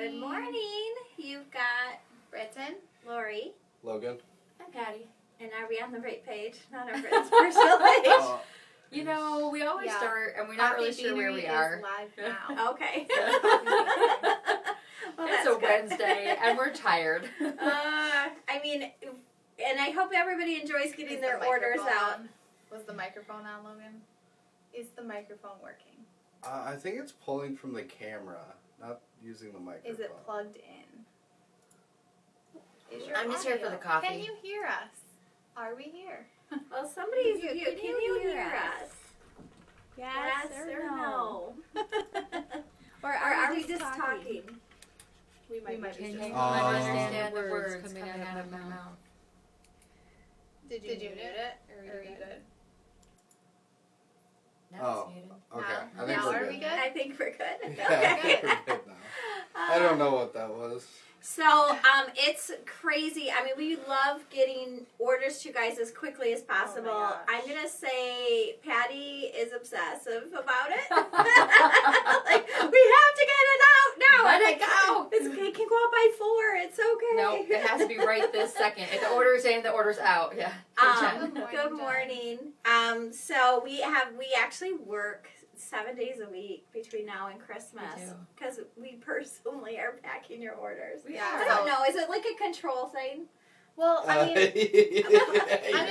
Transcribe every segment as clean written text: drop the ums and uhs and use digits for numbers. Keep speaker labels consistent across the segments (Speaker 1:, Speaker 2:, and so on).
Speaker 1: Good morning. You've got
Speaker 2: Britton,
Speaker 1: Lori,
Speaker 3: Logan.
Speaker 1: and Patty. And are we on the right page? Not our Britton's personal page.
Speaker 4: You know, we always start, and we're not really sure where we are.
Speaker 2: Live now.
Speaker 1: Okay.
Speaker 4: Well, it's a Wednesday, and we're tired.
Speaker 1: I mean, and I hope everybody enjoys getting their orders out.
Speaker 2: Was the microphone on, Logan? Is the microphone working?
Speaker 3: I think it's pulling from the camera, not using the microphone.
Speaker 2: Is it plugged in?
Speaker 4: I'm just here for the coffee.
Speaker 2: Can you hear us? Are we here?
Speaker 1: Well, somebody's can you hear us?
Speaker 2: Yes
Speaker 1: or no?
Speaker 2: Or
Speaker 1: are we just talking?
Speaker 2: We might be
Speaker 4: Can
Speaker 2: just
Speaker 4: you
Speaker 3: talking.
Speaker 4: understand the words coming out of my mouth?
Speaker 2: Did you mute it? Or are you good?
Speaker 4: Now it's muted.
Speaker 3: Okay.
Speaker 2: Now-
Speaker 3: I think
Speaker 2: now
Speaker 3: we're
Speaker 2: are
Speaker 3: good.
Speaker 2: we good?
Speaker 1: I think we're good.
Speaker 3: Yeah, I think we're good now. I don't know what that was.
Speaker 1: So, it's crazy. I mean, we love getting orders to you guys as quickly as possible.
Speaker 2: Oh my gosh.
Speaker 1: I'm going to say Patty is obsessive about it. Like, we have to get it out now.
Speaker 4: Let
Speaker 1: I'm
Speaker 4: it
Speaker 1: like,
Speaker 4: go.
Speaker 1: It can go out by 4. It's okay.
Speaker 4: No, it has to be right this second. If the order's in, the order's out. Yeah.
Speaker 1: Good morning. So we actually work 7 days a week between now and Christmas
Speaker 4: We do.
Speaker 1: because we personally are packing your orders.
Speaker 4: We
Speaker 1: I
Speaker 4: are.
Speaker 1: don't know. Is it like a control thing?
Speaker 2: Well, I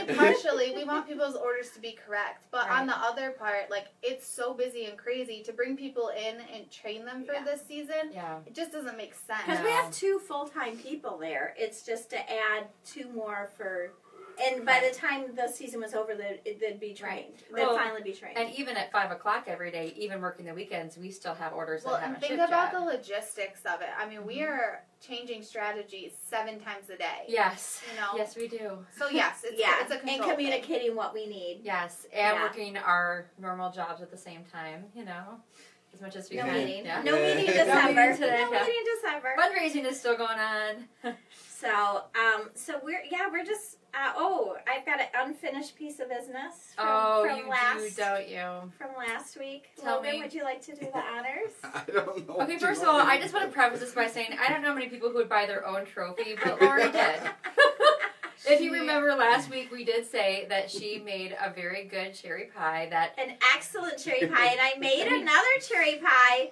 Speaker 2: mean, partially, we want people's orders to be correct, but on the other part, like, it's so busy and crazy to bring people in and train them for this season.
Speaker 4: Yeah.
Speaker 2: It just doesn't make sense.
Speaker 1: Because we have 2 full-time people there. It's just to add 2 more for... And by the time the season was over, they'd be trained. They'd finally be trained.
Speaker 4: And even at 5 o'clock every day, even working the weekends, we still have orders that haven't
Speaker 2: and think
Speaker 4: shipped
Speaker 2: about
Speaker 4: yet.
Speaker 2: the logistics of it. I mean, we are changing strategies 7 times a day.
Speaker 4: Yes.
Speaker 2: You know?
Speaker 4: Yes, we do.
Speaker 2: So yes, it's a control
Speaker 1: and communicating what we need.
Speaker 4: Yes, and working our normal jobs at the same time, you know, as much as we
Speaker 1: No
Speaker 4: can.
Speaker 1: meeting.
Speaker 4: Yeah.
Speaker 1: No meeting
Speaker 4: No
Speaker 1: December.
Speaker 4: meeting today,
Speaker 1: No
Speaker 4: yeah.
Speaker 1: meeting December.
Speaker 4: Fundraising is still going on.
Speaker 1: So we're just. I've got an unfinished piece of business from last week.
Speaker 4: Tell
Speaker 1: Logan,
Speaker 4: me.
Speaker 1: would you like to do the honors?
Speaker 3: I don't know.
Speaker 4: Okay, first of all, I just want to preface this by saying I don't know many people who would buy their own trophy, but Lori did. If you remember last week, we did say that she made a very good cherry pie.
Speaker 1: An excellent cherry pie, and I made another cherry pie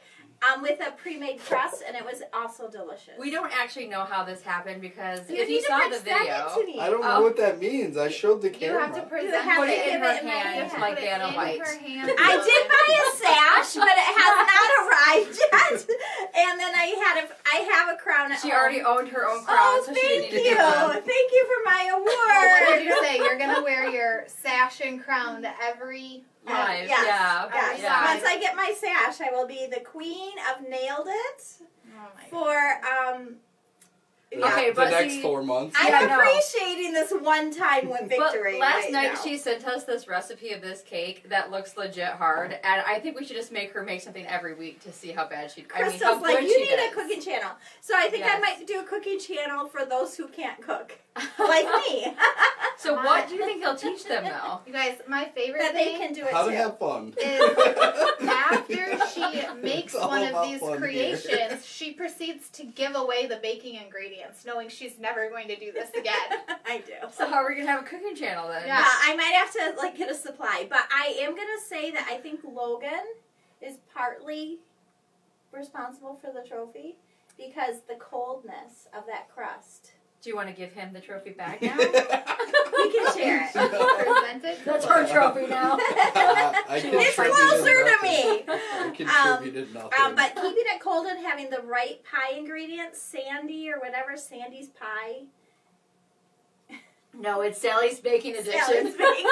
Speaker 1: with a pre-made crust, and it was also delicious.
Speaker 4: We don't actually know how this happened because
Speaker 1: You
Speaker 4: if you
Speaker 1: need to
Speaker 4: saw the
Speaker 1: present
Speaker 4: video,
Speaker 1: it to me.
Speaker 3: I don't know what that means. I showed the
Speaker 2: You
Speaker 3: camera.
Speaker 2: have to present
Speaker 1: You have
Speaker 4: put
Speaker 1: to
Speaker 4: it in
Speaker 1: give
Speaker 4: her
Speaker 1: it in my
Speaker 4: hand
Speaker 1: hand.
Speaker 4: like
Speaker 2: Put it
Speaker 4: Vanna
Speaker 2: in
Speaker 4: White.
Speaker 2: her hand.
Speaker 1: I did buy a sash, but it has not arrived yet. And then I have a crown at
Speaker 4: She
Speaker 1: home.
Speaker 4: already owned her own crown,
Speaker 1: Oh,
Speaker 4: so she didn't
Speaker 1: thank
Speaker 4: need to
Speaker 1: you.
Speaker 4: do one.
Speaker 1: Thank you for my
Speaker 2: Well, what
Speaker 1: award.
Speaker 2: did you say? You're gonna wear your sash and crown to every
Speaker 4: Live,
Speaker 1: Yes.
Speaker 4: yeah.
Speaker 1: Yes.
Speaker 4: Yeah.
Speaker 1: Once I get my sash, I will be the queen of Nailed It
Speaker 2: Oh my
Speaker 1: for
Speaker 4: Okay,
Speaker 3: the
Speaker 4: but
Speaker 3: next
Speaker 4: see,
Speaker 3: 4 months.
Speaker 1: I'm
Speaker 4: Yeah, I know.
Speaker 1: appreciating this one-time victory.
Speaker 4: But last
Speaker 1: right
Speaker 4: night
Speaker 1: now.
Speaker 4: she sent us this recipe of this cake that looks legit hard, and I think we should just make her make something every week to see how bad she.
Speaker 1: Crystal's
Speaker 4: how
Speaker 1: like,
Speaker 4: good
Speaker 1: you
Speaker 4: she
Speaker 1: need
Speaker 4: does.
Speaker 1: a cooking channel. So I think I
Speaker 4: Yes.
Speaker 1: might do a cooking channel for those who can't cook, like me.
Speaker 4: So what do you think he'll teach them though?
Speaker 2: You guys, my favorite
Speaker 1: That they
Speaker 2: thing
Speaker 1: can do it
Speaker 3: How
Speaker 1: too.
Speaker 3: to have fun.
Speaker 2: is after she makes
Speaker 3: It's all
Speaker 2: one of
Speaker 3: about
Speaker 2: these
Speaker 3: fun here.
Speaker 2: creations, she proceeds to give away the baking ingredients, knowing she's never going to do this again.
Speaker 1: I do.
Speaker 4: So how are we gonna have a cooking channel then?
Speaker 2: Yeah.
Speaker 1: I might have to get a supply, but I am gonna say that I think Logan is partly responsible for the trophy because the coldness of that crust.
Speaker 4: Do you want to give him the trophy back now?
Speaker 1: We can share it.
Speaker 2: Presented.
Speaker 4: That's her trophy now.
Speaker 3: I
Speaker 1: It's
Speaker 3: contributed
Speaker 1: closer to
Speaker 3: nothing.
Speaker 1: me.
Speaker 3: I contributed nothing.
Speaker 1: But keeping it cold and having the right pie ingredients, Sandy or whatever, Sandy's pie.
Speaker 4: No, it's Sally's Baking Edition.
Speaker 1: Sally's baking.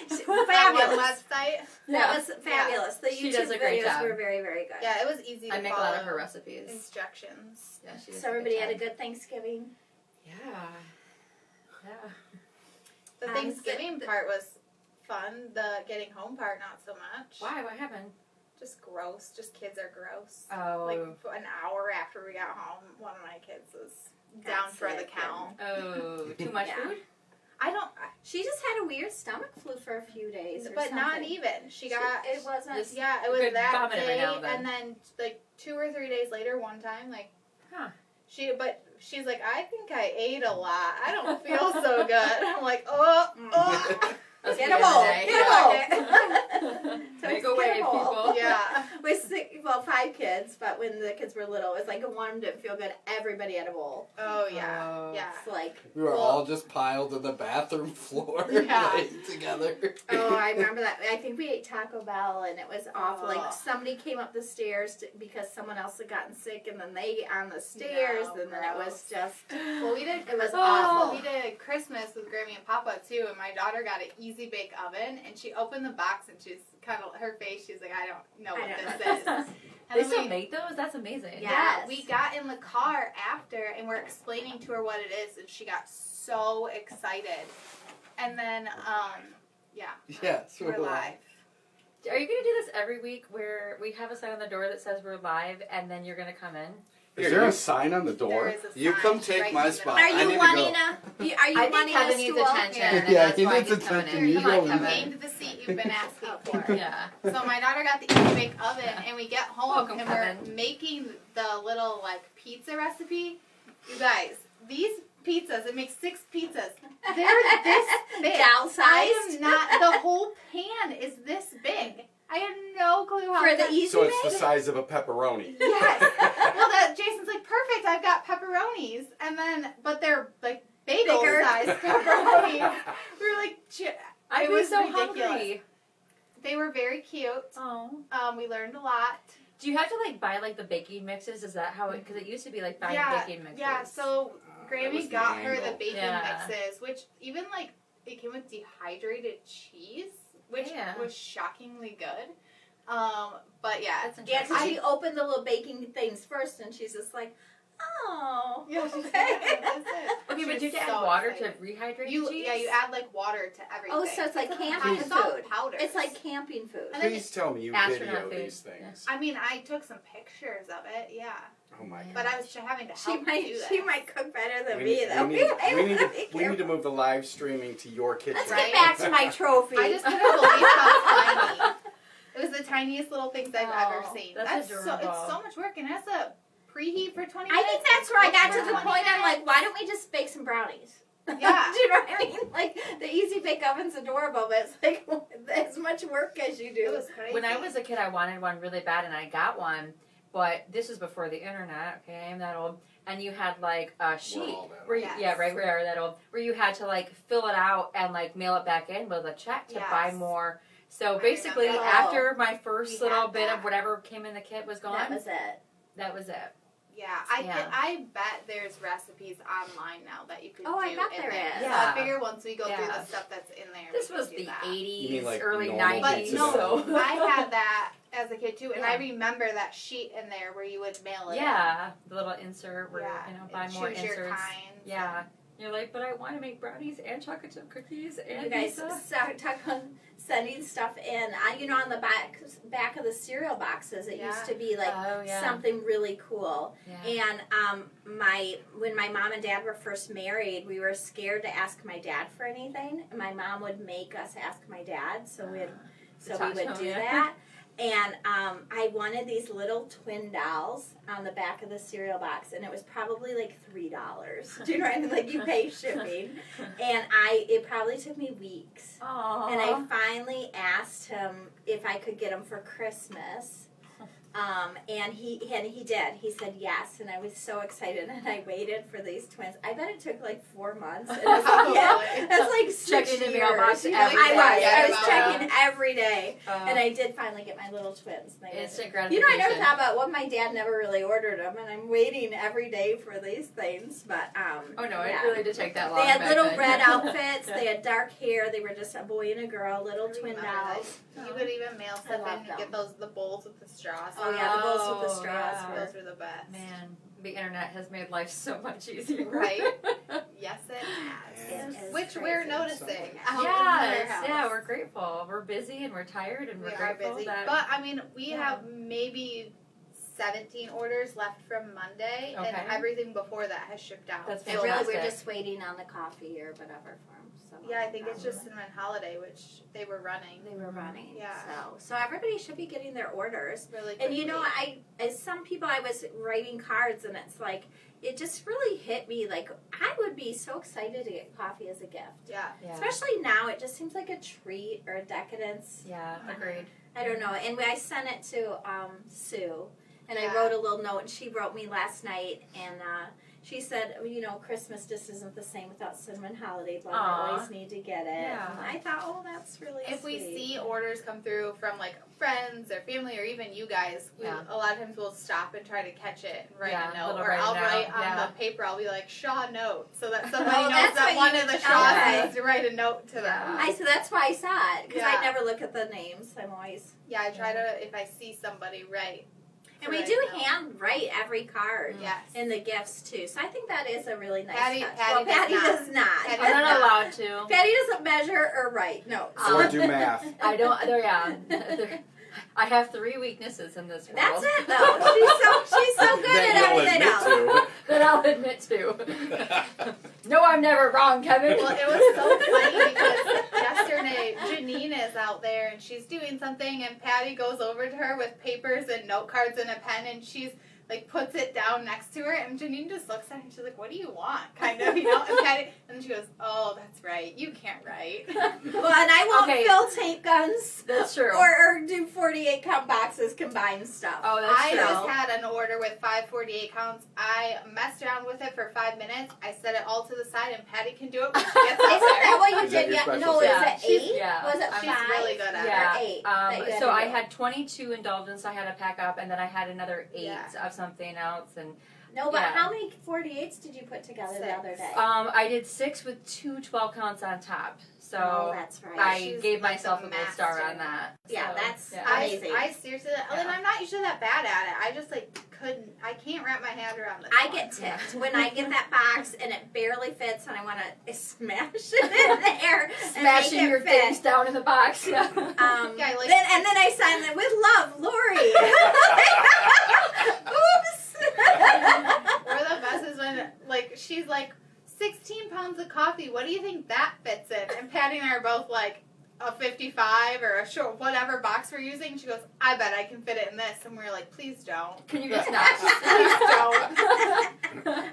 Speaker 2: That one
Speaker 1: Fabulous.
Speaker 2: website.
Speaker 1: That was fabulous. The
Speaker 4: She
Speaker 1: YouTube
Speaker 4: does a great
Speaker 1: videos
Speaker 4: job.
Speaker 1: were very, very good.
Speaker 2: Yeah, it was easy to
Speaker 4: I make a
Speaker 2: follow
Speaker 4: lot of her recipes.
Speaker 2: instructions.
Speaker 4: Yeah, she does
Speaker 1: So
Speaker 4: a good
Speaker 1: everybody had a
Speaker 4: job.
Speaker 1: good Thanksgiving.
Speaker 4: Yeah. Yeah.
Speaker 2: The Thanksgiving part was fun. The getting home part, not so much.
Speaker 4: Why? What happened?
Speaker 2: Just gross. Just kids are gross.
Speaker 4: Oh.
Speaker 2: Like an hour after we got home, one of my kids was down
Speaker 1: That's
Speaker 2: for the
Speaker 1: it.
Speaker 2: count.
Speaker 4: Oh, too much
Speaker 1: Yeah.
Speaker 4: food?
Speaker 2: I don't,
Speaker 1: She just had a weird stomach flu for a few days, or
Speaker 2: but not
Speaker 1: something.
Speaker 2: even. She got.
Speaker 1: It wasn't.
Speaker 4: Just-
Speaker 2: Yeah, it was
Speaker 4: Good
Speaker 2: that
Speaker 4: vomit every
Speaker 2: day,
Speaker 4: now and then.
Speaker 2: and then like 2 or 3 days later, one time, like
Speaker 4: Huh.
Speaker 2: She's like, I think I ate a lot. I don't feel so good. I'm like, oh.
Speaker 4: That's
Speaker 1: Get
Speaker 4: the
Speaker 1: a
Speaker 4: other
Speaker 1: bowl.
Speaker 4: day.
Speaker 1: Get a bowl.
Speaker 4: Make a way, people.
Speaker 2: Yeah.
Speaker 1: With 5 kids, but when the kids were little, it was like one didn't feel good. Everybody had a bowl.
Speaker 2: Oh, yeah.
Speaker 4: Oh.
Speaker 2: Yeah.
Speaker 1: It's like,
Speaker 3: We were all just piled on the bathroom floor
Speaker 2: Yeah.
Speaker 3: like, together.
Speaker 1: oh, I remember that. I think we ate Taco Bell, and it was awful.
Speaker 2: Oh.
Speaker 1: Like, somebody came up the stairs because someone else had gotten sick, and then they ate on the stairs,
Speaker 2: No,
Speaker 1: and then it was just,
Speaker 2: Well, we did.
Speaker 1: it was
Speaker 4: Oh.
Speaker 1: awful.
Speaker 2: We did Christmas with Grammy and Papa too, and my daughter got an Easy Bake Oven, and she opened the box, and she's kind of her face. She's like, I don't know what this is. And
Speaker 4: They
Speaker 2: then
Speaker 4: still
Speaker 2: we-
Speaker 4: make those? That's amazing.
Speaker 1: Yeah.
Speaker 2: Yeah, we got in the car after, and we're explaining to her what it is, and she got so excited. And then,
Speaker 3: Yes,
Speaker 2: we're live.
Speaker 4: Are you going to do this every week where we have a sign on the door that says we're live and then you're going to come in?
Speaker 5: Is there a sign on the
Speaker 2: There
Speaker 5: door?
Speaker 2: is a
Speaker 3: You
Speaker 2: sign
Speaker 3: come take
Speaker 2: right
Speaker 3: my
Speaker 2: in the
Speaker 3: spot.
Speaker 1: Are
Speaker 3: I
Speaker 1: you
Speaker 3: need to
Speaker 1: wanting
Speaker 3: go.
Speaker 1: are you
Speaker 4: I think
Speaker 1: wanting
Speaker 4: Kevin
Speaker 1: a
Speaker 4: needs
Speaker 1: stool?
Speaker 4: attention.
Speaker 2: Yeah.
Speaker 4: And
Speaker 3: Yeah,
Speaker 4: that's
Speaker 3: he
Speaker 4: why
Speaker 3: needs
Speaker 4: he's coming
Speaker 3: attention.
Speaker 4: in.
Speaker 3: You
Speaker 4: Come on,
Speaker 3: go.
Speaker 4: Kevin.
Speaker 2: Gained the seat you've been asking for.
Speaker 4: Yeah.
Speaker 2: So my daughter got the Easy Bake Oven, and we get home,
Speaker 4: Welcome,
Speaker 2: and
Speaker 4: Kevin.
Speaker 2: we're making the little, like, pizza recipe. You guys, these pizzas, it makes 6 pizzas. They're this big.
Speaker 1: Down-sized?
Speaker 2: I am not, the whole pan is this big. I had no clue how
Speaker 1: For the
Speaker 2: to-
Speaker 1: Easy
Speaker 5: So it's the
Speaker 1: Bake?
Speaker 5: size of a pepperoni.
Speaker 2: Yes. Well, that Jason's like, perfect, I've got pepperonis. And then, but they're, like,
Speaker 1: Bigger.
Speaker 2: bagel-sized pepperonis. We were like,
Speaker 4: I
Speaker 2: It
Speaker 4: was
Speaker 2: was
Speaker 4: so
Speaker 2: ridiculous.
Speaker 4: hungry.
Speaker 2: they were very cute.
Speaker 4: Oh.
Speaker 2: We learned a lot.
Speaker 4: Do you have to like buy like the baking mixes? Is that how it? Because it used to be like buying baking mixes.
Speaker 2: Yeah, so
Speaker 3: that
Speaker 2: Grammy
Speaker 3: was the
Speaker 2: got her the
Speaker 3: angle.
Speaker 2: bacon
Speaker 4: Yeah.
Speaker 2: mixes, which even like it came with dehydrated cheese, which
Speaker 4: Yeah.
Speaker 2: was shockingly good. But yeah,
Speaker 4: That's
Speaker 1: Yeah,
Speaker 4: interesting.
Speaker 1: because she opened the little baking things first, and she's just like, oh,
Speaker 2: yeah, she's
Speaker 1: okay.
Speaker 2: that's it.
Speaker 4: Okay,
Speaker 2: She
Speaker 4: but
Speaker 2: was
Speaker 4: do you have to
Speaker 2: so
Speaker 4: add water
Speaker 2: excited.
Speaker 4: to rehydrate
Speaker 2: You
Speaker 4: the cheese?
Speaker 2: you add like water to everything.
Speaker 1: Oh, so it's like camping
Speaker 2: It's all
Speaker 1: food.
Speaker 2: powders.
Speaker 1: It's like camping food.
Speaker 2: And then
Speaker 5: Please tell me you
Speaker 4: Astronaut
Speaker 5: video
Speaker 4: food.
Speaker 5: these things.
Speaker 2: I mean, I took some pictures of it, yeah,
Speaker 5: Oh my
Speaker 2: but I was having to
Speaker 1: She
Speaker 2: help
Speaker 1: might,
Speaker 2: do that.
Speaker 1: she might cook better than
Speaker 5: We
Speaker 1: me,
Speaker 5: need,
Speaker 1: though.
Speaker 5: we, need, we, need to,
Speaker 1: Be
Speaker 5: we need to
Speaker 1: careful.
Speaker 5: move the live streaming to your kitchen.
Speaker 1: Let's
Speaker 2: Right?
Speaker 1: get back to my trophy.
Speaker 2: I just couldn't believe how tiny. It was the tiniest little things I've ever
Speaker 4: Oh,
Speaker 2: seen.
Speaker 4: that's
Speaker 2: so
Speaker 4: adorable.
Speaker 2: it's so much work, and that's a preheat for 20 minutes.
Speaker 1: I think that's where I got to the
Speaker 2: 20
Speaker 1: point. I'm
Speaker 2: minutes.
Speaker 1: like, why don't we just bake some brownies?
Speaker 2: Yeah.
Speaker 1: Do you know what I mean? Like, the Easy Bake Oven's adorable, but it's like as much work as you
Speaker 2: It
Speaker 1: do.
Speaker 2: was crazy.
Speaker 4: When I was a kid, I wanted one really bad, and I got one. But this was before the internet. Okay, I'm that old. And you had like a sheet
Speaker 5: all that
Speaker 4: where
Speaker 2: old.
Speaker 4: yeah,
Speaker 2: Yes.
Speaker 4: right, we are that old. Where you had to like fill it out and like mail it back in with a check to
Speaker 2: Yes.
Speaker 4: buy more. So
Speaker 2: I
Speaker 4: basically,
Speaker 2: remember.
Speaker 4: after my first
Speaker 2: We
Speaker 4: little
Speaker 2: had
Speaker 4: bit
Speaker 2: that.
Speaker 4: of whatever came in the kit was gone,
Speaker 1: That was it.
Speaker 4: that was it.
Speaker 2: Yeah,
Speaker 4: Yeah.
Speaker 2: I bet there's recipes online now that you could
Speaker 1: Oh,
Speaker 2: do
Speaker 1: I bet
Speaker 2: in
Speaker 1: there
Speaker 2: there.
Speaker 1: is.
Speaker 2: So
Speaker 4: Yeah.
Speaker 2: I figure once we go through
Speaker 4: Yeah.
Speaker 2: the stuff that's in there,
Speaker 4: This
Speaker 2: we
Speaker 4: was
Speaker 2: can do
Speaker 4: the
Speaker 2: that.
Speaker 4: 80s,
Speaker 5: You mean, like,
Speaker 4: early
Speaker 5: normal
Speaker 4: 90s.
Speaker 2: But
Speaker 5: pizza
Speaker 2: no,
Speaker 5: dough?
Speaker 2: I had that as a kid too, and I
Speaker 4: Yeah.
Speaker 2: remember that sheet in there where you would mail it.
Speaker 4: Yeah, the little insert where
Speaker 2: Yeah,
Speaker 4: you know buy
Speaker 2: and
Speaker 4: more
Speaker 2: choose your
Speaker 4: inserts.
Speaker 2: kinds.
Speaker 4: Yeah, you're like, but I want to make brownies and chocolate chip cookies and
Speaker 1: You guys
Speaker 4: pizza.
Speaker 1: talk on sending stuff in. You know, on the back of the cereal boxes, it
Speaker 2: Yeah.
Speaker 1: used to be like
Speaker 4: Oh, yeah.
Speaker 1: something really cool.
Speaker 4: Yeah.
Speaker 1: And when my mom and dad were first married, we were scared to ask my dad for anything. And my mom would make us ask my dad, so we
Speaker 4: Talk
Speaker 1: would
Speaker 4: to him,
Speaker 1: do
Speaker 4: yeah.
Speaker 1: that. And I wanted these little twin dolls on the back of the cereal box, and it was probably like $3. Do you know what I mean? Like you pay shipping, and it probably took me weeks.
Speaker 4: Aww.
Speaker 1: And I finally asked him if I could get them for Christmas. And he did. He said yes, and I was so excited. And I waited for these twins. I bet it took like 4 months. And I was like, yeah, that's like 6
Speaker 4: Checking the
Speaker 1: years.
Speaker 4: mailbox
Speaker 1: You know,
Speaker 4: every
Speaker 1: I
Speaker 2: day.
Speaker 1: was checking every day,
Speaker 4: Oh.
Speaker 1: and I did finally get my little twins. And they were-
Speaker 4: Instant
Speaker 1: you
Speaker 4: gratification.
Speaker 1: know, I never thought about what my dad never really ordered them, and I'm waiting every day for these things. But
Speaker 4: Oh no,
Speaker 1: yeah.
Speaker 4: it really did take that long.
Speaker 1: They had
Speaker 4: back
Speaker 1: little
Speaker 4: then.
Speaker 1: red outfits. They had dark hair. They were just a boy and a girl, little twin
Speaker 2: Remember that?
Speaker 1: dolls.
Speaker 2: You could even mail stuff
Speaker 1: love
Speaker 2: in. You
Speaker 1: them.
Speaker 2: get the bowls with the straws.
Speaker 1: Oh yeah, the bowls with the
Speaker 4: Oh,
Speaker 1: straws.
Speaker 4: yeah.
Speaker 1: Were,
Speaker 2: Those were the best.
Speaker 4: Man, the internet has made life so much easier.
Speaker 2: Right? Yes, it has.
Speaker 1: It is
Speaker 2: Which
Speaker 1: crazy.
Speaker 2: we're noticing. out in
Speaker 4: Yes,
Speaker 2: our house.
Speaker 4: yeah, we're grateful. We're busy and we're tired and
Speaker 2: We
Speaker 4: we're
Speaker 2: are
Speaker 4: grateful
Speaker 2: busy.
Speaker 4: that.
Speaker 2: But I mean, we
Speaker 4: Yeah.
Speaker 2: have maybe 17 orders left from Monday,
Speaker 4: Okay.
Speaker 2: and everything before that has shipped out.
Speaker 4: That's
Speaker 1: and really,
Speaker 4: fantastic.
Speaker 1: we're just waiting on the coffee or whatever from.
Speaker 2: Yeah, I think it's just Cinnamon Holiday, which they were running.
Speaker 1: they were running.
Speaker 2: Yeah.
Speaker 1: So everybody should be getting their orders.
Speaker 2: Really
Speaker 1: And you know,
Speaker 2: quickly.
Speaker 1: as some people people I was writing cards, and it's like, it just really hit me. Like, I would be so excited to get coffee as a gift.
Speaker 2: Yeah.
Speaker 1: Especially now, it just seems like a treat or a decadence.
Speaker 4: Yeah, agreed.
Speaker 1: I don't know. And I sent it to Sue, and I
Speaker 2: Yeah.
Speaker 1: wrote a little note, and she wrote me last night, and she said, Christmas just isn't the same without cinnamon holiday bun. I
Speaker 4: Aw.
Speaker 1: always need to get it.
Speaker 4: Yeah.
Speaker 1: And I thought, oh, that's really
Speaker 2: If we
Speaker 1: sweet.
Speaker 2: see orders come through from like friends or family or even you guys, a lot of times we'll stop and try to catch it and write a note. Or I'll write on the paper, I'll be like, Shaw note, so that somebody knows
Speaker 1: that's
Speaker 2: that
Speaker 1: what
Speaker 2: one
Speaker 1: you-
Speaker 2: of the Shaws
Speaker 1: okay.
Speaker 2: needs to write a note to them.
Speaker 1: So that's why I saw it, because
Speaker 2: Yeah.
Speaker 1: I never look at the names. I'm always...
Speaker 2: Yeah, I try to, if I see somebody write.
Speaker 1: And we do hand write every card
Speaker 2: Yes.
Speaker 1: in the gifts, too. So I think that is a really nice
Speaker 2: Patty-
Speaker 1: touch.
Speaker 2: Patty
Speaker 1: Patty
Speaker 2: does
Speaker 1: does not.
Speaker 2: Patty
Speaker 4: I'm not allowed to.
Speaker 1: Patty doesn't measure or write. No.
Speaker 5: Or do math.
Speaker 4: I don't. I have 3 weaknesses in this world.
Speaker 1: That's it, though. She's so good
Speaker 5: That
Speaker 1: at
Speaker 5: you'll
Speaker 1: everything
Speaker 5: admit
Speaker 1: else.
Speaker 4: That I'll admit to. No, I'm never wrong, Kevin.
Speaker 2: Well, it was so funny because yesterday Janine is out there and she's doing something and Patty goes over to her with papers and note cards and a pen and she's like puts it down next to her and Janine just looks at her and she's like, what do you want? Kind of, and Patty, and she goes, oh, that's right, you can't write.
Speaker 1: Well, and I won't
Speaker 4: Okay.
Speaker 1: fill tape guns
Speaker 4: That's true.
Speaker 1: or do 48 count boxes combined stuff.
Speaker 4: Oh, that's
Speaker 2: I
Speaker 4: true.
Speaker 2: just had an order with 5 48 counts. I messed around with it for 5 minutes. I set it all to the side and Patty can do it when she gets out
Speaker 1: Isn't
Speaker 2: there.
Speaker 1: that what you
Speaker 5: Is that
Speaker 1: did?
Speaker 5: your
Speaker 1: Yeah.
Speaker 5: special
Speaker 1: No,
Speaker 4: Yeah.
Speaker 1: is it 8?
Speaker 4: Yeah.
Speaker 1: Was it
Speaker 2: She's
Speaker 1: 5?
Speaker 2: really good at
Speaker 4: Yeah.
Speaker 1: Or 8? that you had
Speaker 4: So
Speaker 1: to
Speaker 4: I
Speaker 1: do?
Speaker 4: had 22 indulgence I had to pack up, and then I had another 8
Speaker 2: Yeah.
Speaker 4: of something else, and
Speaker 1: No, but
Speaker 4: yeah.
Speaker 1: how many 48s did you put together the
Speaker 2: 6.
Speaker 1: other day?
Speaker 4: I did 6 with 2 12 counts on top. So
Speaker 1: oh, that's right.
Speaker 4: I
Speaker 2: She's
Speaker 4: gave
Speaker 2: like
Speaker 4: myself
Speaker 2: the
Speaker 4: a gold star
Speaker 2: master.
Speaker 4: on that.
Speaker 1: Yeah,
Speaker 4: So,
Speaker 1: that's
Speaker 4: yeah.
Speaker 1: amazing.
Speaker 2: I seriously, and I'm not usually that bad at it. I just like I can't wrap my head around this.
Speaker 1: I
Speaker 2: one.
Speaker 1: get ticked when I get that box and it barely fits and I want to smash it in there
Speaker 4: Smashing
Speaker 1: and
Speaker 4: your
Speaker 1: make it fit.
Speaker 4: things down in the box. Yeah.
Speaker 2: Yeah, like-
Speaker 1: and then I sign it with love, Lori. Oops.
Speaker 2: Or the best is when like she's like 16 pounds of coffee. What do you think that fits in? And Patty and I are both like a 55 or a short whatever box we're using. She goes, I bet I can fit it in this, and we're like, please don't.
Speaker 4: Can you just not?
Speaker 2: Please don't.